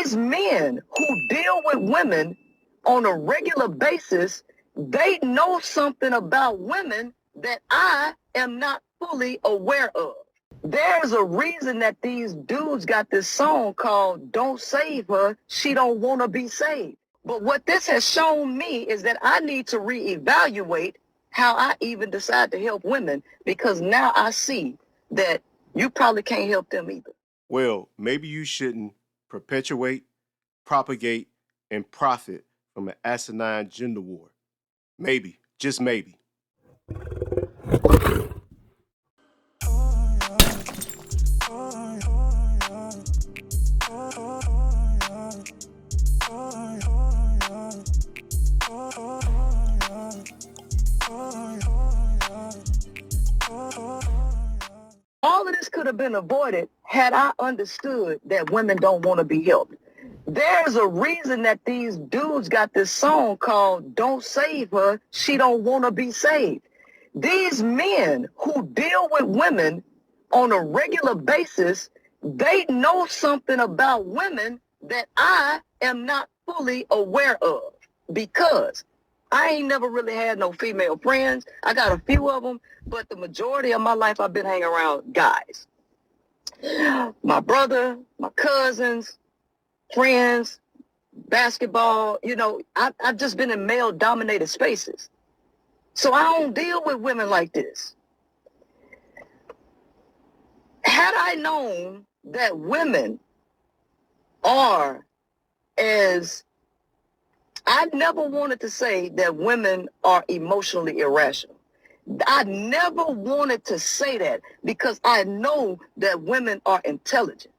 These men who deal with women on a regular basis, they know something about women that I am not fully aware of. There's a reason that these dudes got this song called "Don't Save Her, She Don't Want to Be Saved." But what this has shown me is that I need to reevaluate how I even decide to help women, because now I see that you probably can't help them either. Well, maybe you shouldn't perpetuate, propagate, and profit from an asinine gender war. Maybe, just maybe. All of this could have been avoided had I understood that women don't want to be helped. There's a reason that these dudes got this song called "Don't Save Her, She Don't Want to Be Saved." These men who deal with women on a regular basis, they know something about women that I am not fully aware of, because I ain't never really had no female friends. I got a few of them, but the majority of my life I've been hanging around guys. My brother, my cousins, friends, basketball, I've just been in male-dominated spaces. So I don't deal with women like this. Had I known that women are as... I never wanted to say that women are emotionally irrational. I never wanted to say that, because I know that women are intelligent.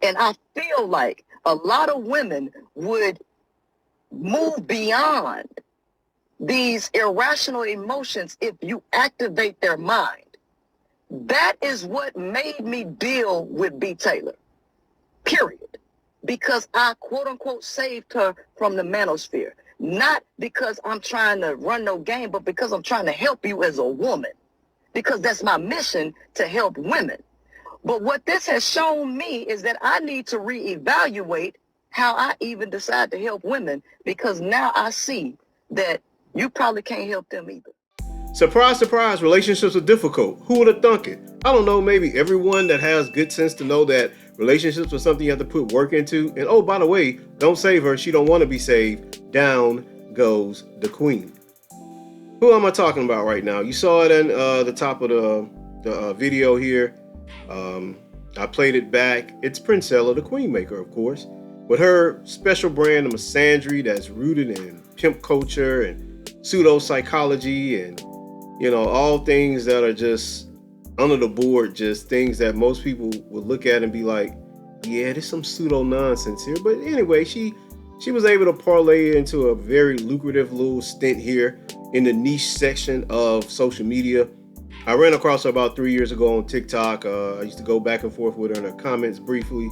And I feel like a lot of women would move beyond these irrational emotions if you activate their mind. That is what made me deal with B. Taylor, period. Because I, quote unquote, saved her from the manosphere. Not because I'm trying to run no game, but because I'm trying to help you as a woman. Because that's my mission, to help women. But what this has shown me is that I need to reevaluate how I even decide to help women, because now I see that you probably can't help them either. Surprise, surprise, relationships are difficult. Who would have thunk it? I don't know, maybe everyone that has good sense to know that relationships are something you have to put work into. And oh, by the way, don't save her, she don't want to be saved. Down goes the queen. Who am I talking about right now? You saw it in the top of the video here. I played it back. It's Princella, the queen maker, of course, with her special brand of misandry that's rooted in pimp culture and pseudo-psychology and all things that are just under the board, just things that most people would look at and be like, yeah, there's some pseudo nonsense here. But anyway, she was able to parlay it into a very lucrative little stint here in the niche section of social media. I ran across her about 3 years ago on TikTok. I used to go back and forth with her in her comments briefly.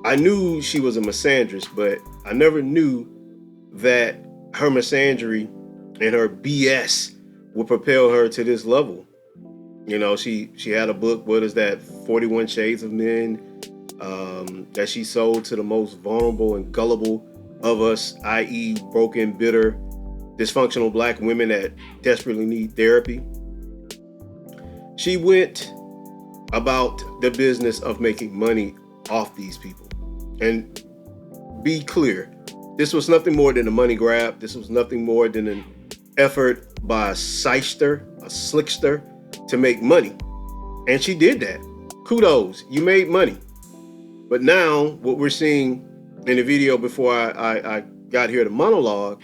I knew she was a misandrist, but I never knew that her misandry and her BS would propel her to this level. She had a book, what is that, 41 Shades of Men, that she sold to the most vulnerable and gullible of us, i.e. broken, bitter, dysfunctional black women that desperately need therapy. She went about the business of making money off these people. And be clear, this was nothing more than a money grab. This was nothing more than an effort by a shyster, a slickster, to make money. And she did that. Kudos, you made money. But now what we're seeing in the video before I got here to monologue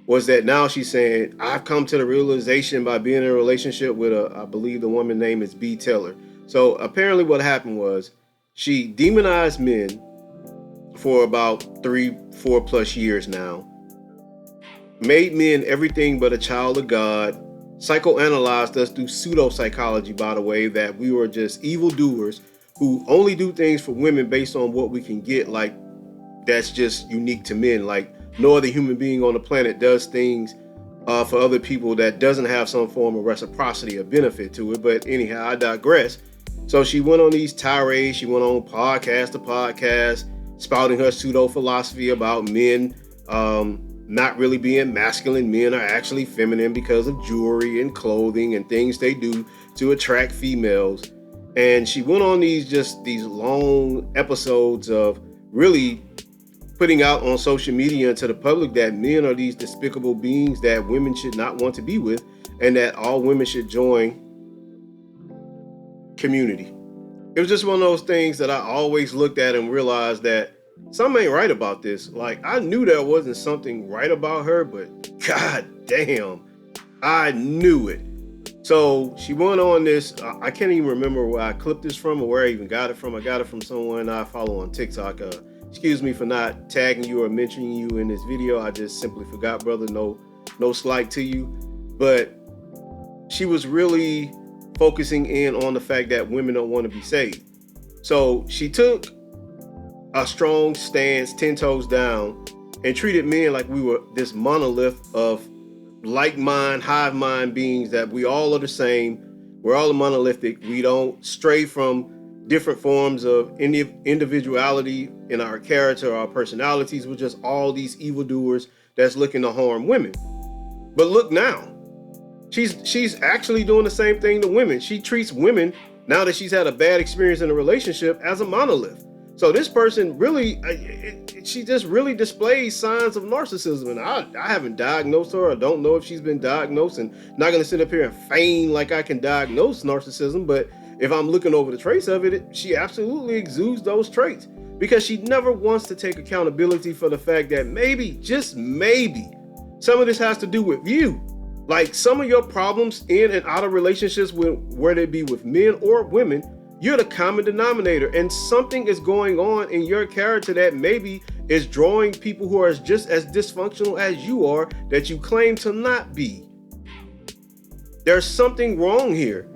was that now she's saying, I've come to the realization by being in a relationship with I believe the woman's name is B. Taylor. So apparently what happened was she demonized men for about 3-4 plus years now, made men everything but a child of God, psychoanalyzed us through pseudo-psychology, by the way, that we were just evildoers who only do things for women based on what we can get, like that's just unique to men. Like no other human being on the planet does things for other people that doesn't have some form of reciprocity or benefit to it. But anyhow, I digress. So she went on these tirades. She went on podcast to podcast, spouting her pseudo philosophy about men not really being masculine. Men are actually feminine because of jewelry and clothing and things they do to attract females. And she went on these long episodes of really putting out on social media and to the public that men are these despicable beings that women should not want to be with, and that all women should join community. It was just one of those things that I always looked at and realized that something ain't right about this. Like, I knew there wasn't something right about her, but god damn, I knew it. So she went on this, I can't even remember where I clipped this from or where I even got it from. I got it from someone I follow on TikTok. Excuse me for not tagging you or mentioning you in this video. I just simply forgot, brother. No slight to you. But she was really focusing in on the fact that women don't want to be saved. So she took a strong stance, 10 toes down, and treated men like we were this monolith of like mind, hive mind beings, that we all are the same. We're all monolithic. We don't stray from different forms of individuality in our character, our personalities. We're just all these evildoers that's looking to harm women. But look now, she's actually doing the same thing to women. She treats women, now that she's had a bad experience in a relationship, as a monolith. So this person really, she just really displays signs of narcissism. And I haven't diagnosed her. I don't know if she's been diagnosed, and not going to sit up here and feign like I can diagnose narcissism. But if I'm looking over the traits of it, she absolutely exudes those traits, because she never wants to take accountability for the fact that maybe, just maybe, some of this has to do with you. Like, some of your problems in and out of relationships, whether it be with men or women, you're the common denominator, and something is going on in your character that maybe is drawing people who are just as dysfunctional as you are, that you claim to not be. There's something wrong here.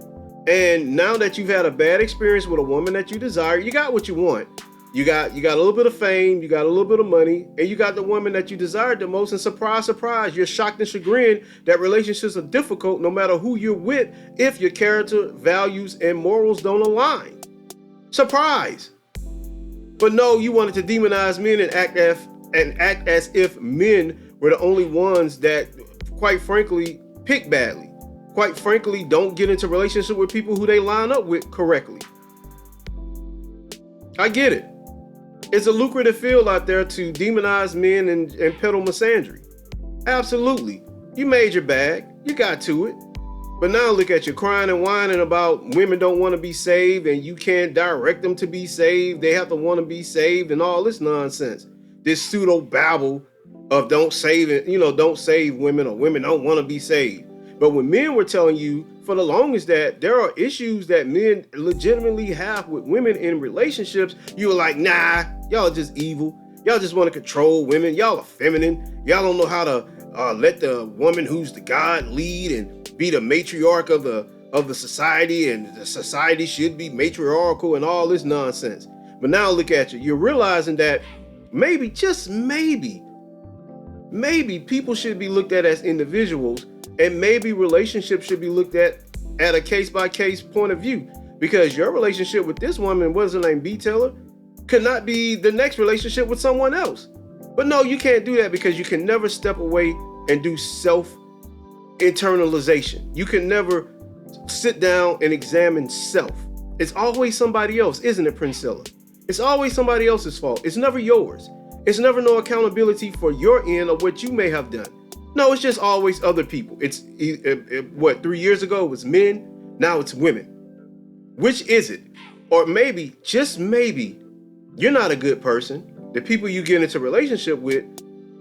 And now that you've had a bad experience with a woman that you desire, you got what you want. You got a little bit of fame, you got a little bit of money, and you got the woman that you desired the most, and surprise, surprise, you're shocked and chagrined that relationships are difficult no matter who you're with if your character, values, and morals don't align. Surprise. But no, you wanted to demonize men and act as if men were the only ones that, quite frankly, pick badly. Quite frankly, don't get into relationship with people who they line up with correctly. I get it. It's a lucrative field out there to demonize men and peddle misandry. Absolutely. You made your bag. You got to it. But now look at you crying and whining about women don't want to be saved, and you can't direct them to be saved. They have to want to be saved and all this nonsense. This pseudo babble of don't save women, or women don't want to be saved. But when men were telling you for the longest that there are issues that men legitimately have with women in relationships, you were like, nah, y'all are just evil. Y'all just want to control women. Y'all are feminine. Y'all don't know how to let the woman who's the God lead and be the matriarch of the society, and the society should be matriarchal and all this nonsense. But now look at you. You're realizing that maybe, just maybe people should be looked at as individuals, and maybe relationships should be looked at a case-by-case point of view, because your relationship with this woman, what's her name, B. Taylor, could not be the next relationship with someone else. But no, you can't do that, because you can never step away and do self-internalization. You can never sit down and examine self. It's always somebody else, isn't it, Princella? It's always somebody else's fault. It's never yours. It's never no accountability for your end of what you may have done. No, it's just always other people. It's 3 years ago it was men, now it's women. Which is it? Or maybe, just maybe, you're not a good person. The people you get into relationship with,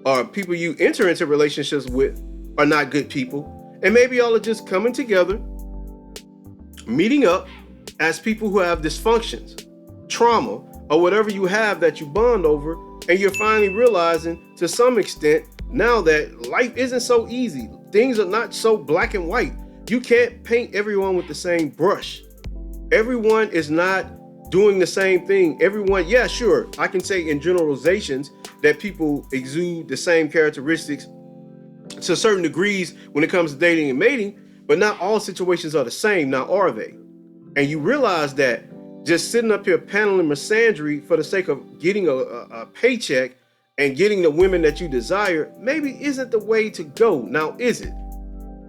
or people you enter into relationships with, are not good people. And maybe y'all are just coming together, meeting up as people who have dysfunctions, trauma, or whatever you have that you bond over, and you're finally realizing to some extent now that life isn't so easy. Things are not so black and white. You can't paint everyone with the same brush. Everyone is not doing the same thing. Everyone, yeah, sure, I can say in generalizations that people exude the same characteristics to certain degrees when it comes to dating and mating, but not all situations are the same, now are they? And you realize that just sitting up here paneling misandry for the sake of getting a paycheck and getting the women that you desire, maybe isn't the way to go. Now, is it?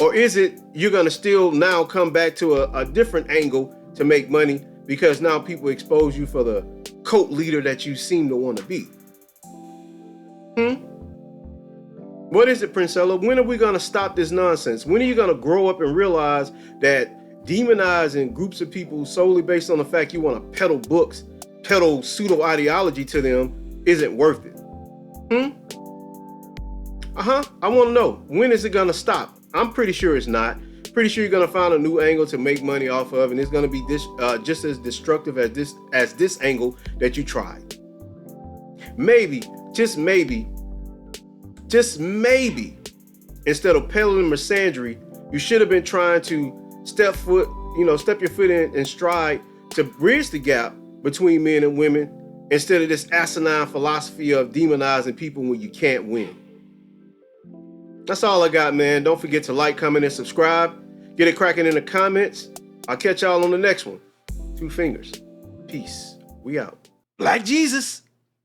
Or is it you're going to still now come back to a different angle to make money because now people expose you for the cult leader that you seem to want to be? What is it, Princella? When are we going to stop this nonsense? When are you going to grow up and realize that demonizing groups of people solely based on the fact you want to peddle books, peddle pseudo ideology to them isn't worth it? I want to know, when is it going to stop? I'm pretty sure it's not. Pretty sure you're going to find a new angle to make money off of, and it's going to be just as destructive as this angle that you tried. Maybe, just maybe, instead of peddling misandry, you should have been trying to step your foot in and stride to bridge the gap between men and women instead of this asinine philosophy of demonizing people when you can't win. That's all I got, man. Don't forget to like, comment, and subscribe. Get it cracking in the comments. I'll catch y'all on the next one. 2 fingers. Peace. We out. Like Jesus.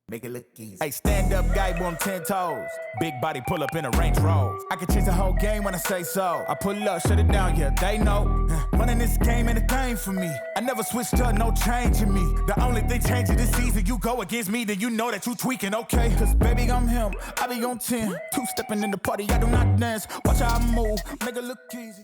Make it look easy. Hey, stand up guy, boom, 10 toes. Big body pull up in a Range Rover. I can change the whole game when I say so. I pull up, shut it down, yeah, they know. Running this game ain't a thing for me. I never switched up, no change in me. The only thing changing this season, you go against me, then you know that you tweaking, okay? Cause baby, I'm him, I be on 10. 2-stepping in the party, I do not dance. Watch how I move, make it look easy.